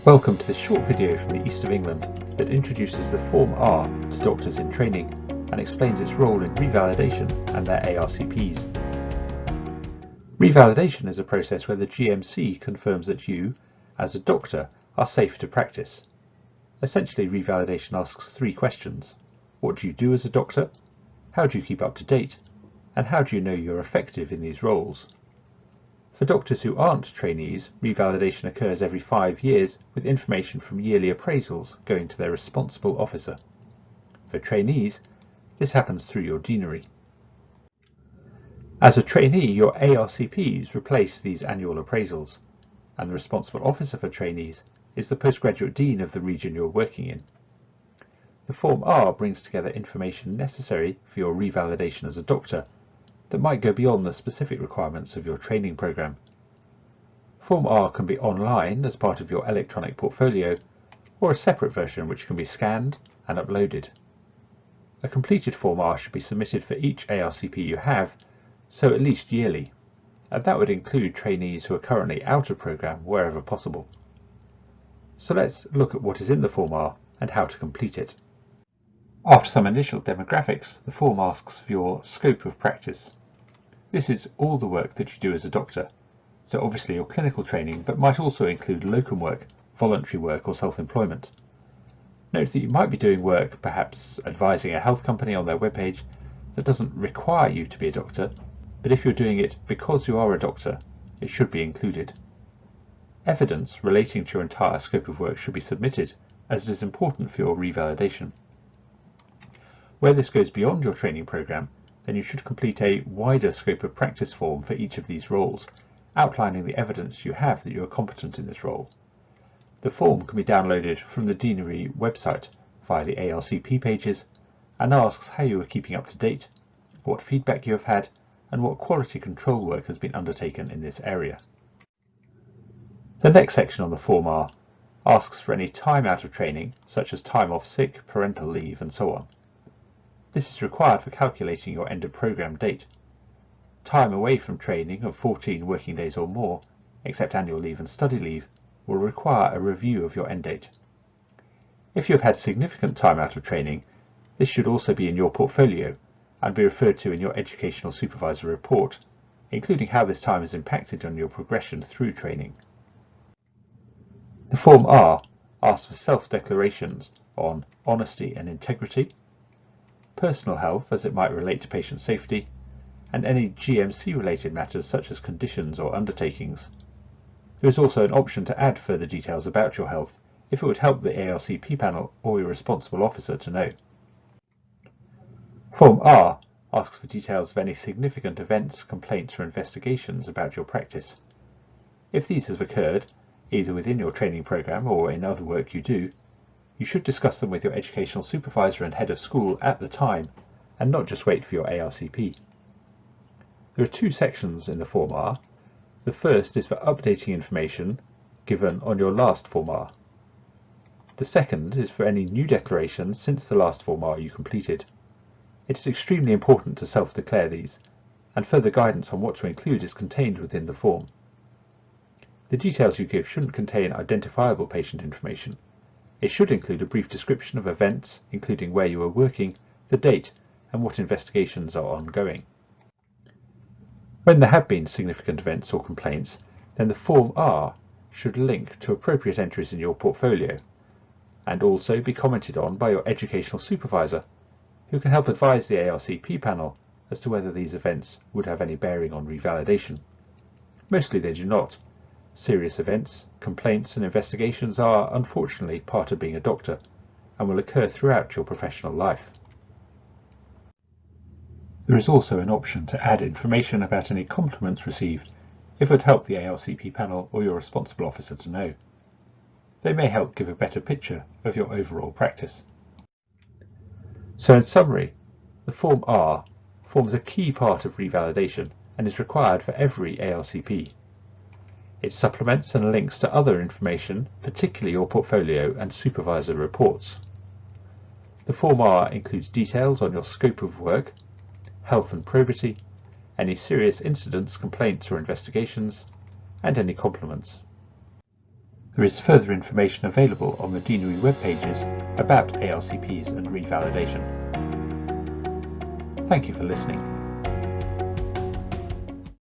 Welcome to this short video from the East of England that introduces the Form R to doctors in training and explains its role in revalidation and their ARCPs. Revalidation is a process where the GMC confirms that you, as a doctor, are safe to practice. Essentially, revalidation asks three questions. What do you do as a doctor? How do you keep up to date? And how do you know you're effective in these roles? For doctors who aren't trainees, revalidation occurs every 5 years with information from yearly appraisals going to their responsible officer. For trainees, this happens through your deanery. As a trainee, your ARCPs replace these annual appraisals, and the responsible officer for trainees is the postgraduate dean of the region you're working in. The Form R brings together information necessary for your revalidation as a doctor that might go beyond the specific requirements of your training program. Form R can be online as part of your electronic portfolio, or a separate version which can be scanned and uploaded. A completed Form R should be submitted for each ARCP you have, so at least yearly, and that would include trainees who are currently out of programme wherever possible. So let's look at what is in the Form R and how to complete it. After some initial demographics, the form asks for your scope of practice. This is all the work that you do as a doctor, so obviously your clinical training, but might also include locum work, voluntary work or self-employment. Note that you might be doing work, perhaps advising a health company on their webpage, that doesn't require you to be a doctor, but if you're doing it because you are a doctor, it should be included. Evidence relating to your entire scope of work should be submitted, as it is important for your revalidation. Where this goes beyond your training program, then you should complete a wider scope of practice form for each of these roles, outlining the evidence you have that you are competent in this role. The form can be downloaded from the deanery website via the ARCP pages and asks how you are keeping up to date, what feedback you have had, and what quality control work has been undertaken in this area. The next section on the Form R asks for any time out of training, such as time off sick, parental leave, and so on. This is required for calculating your end of programme date. Time away from training of 14 working days or more, except annual leave and study leave, will require a review of your end date. If you have had significant time out of training, this should also be in your portfolio and be referred to in your educational supervisor report, including how this time has impacted on your progression through training. The Form R asks for self-declarations on honesty and integrity, personal health as it might relate to patient safety, and any GMC related matters such as conditions or undertakings. There is also an option to add further details about your health if it would help the ARCP panel or your responsible officer to know. Form R asks for details of any significant events, complaints or investigations about your practice. If these have occurred, either within your training program or in other work you do, you should discuss them with your educational supervisor and head of school at the time, and not just wait for your ARCP. There are two sections in the Form R. The first is for updating information given on your last Form R. The second is for any new declarations since the last Form R you completed. It is extremely important to self-declare these, and further guidance on what to include is contained within the form. The details you give shouldn't contain identifiable patient information. It should include a brief description of events, including where you are working, the date, and what investigations are ongoing. When there have been significant events or complaints, then the Form R should link to appropriate entries in your portfolio, and also be commented on by your educational supervisor, who can help advise the ARCP panel as to whether these events would have any bearing on revalidation. Mostly they do not. Serious events, complaints and investigations are, unfortunately, part of being a doctor and will occur throughout your professional life. There is also an option to add information about any compliments received if it would help the ARCP panel or your responsible officer to know. They may help give a better picture of your overall practice. So in summary, the Form R forms a key part of revalidation and is required for every ARCP. It supplements and links to other information, particularly your portfolio and supervisor reports. The Form R includes details on your scope of work, health and probity, any serious incidents, complaints or investigations, and any compliments. There is further information available on the Deanery web pages about ALCPs and revalidation. Thank you for listening.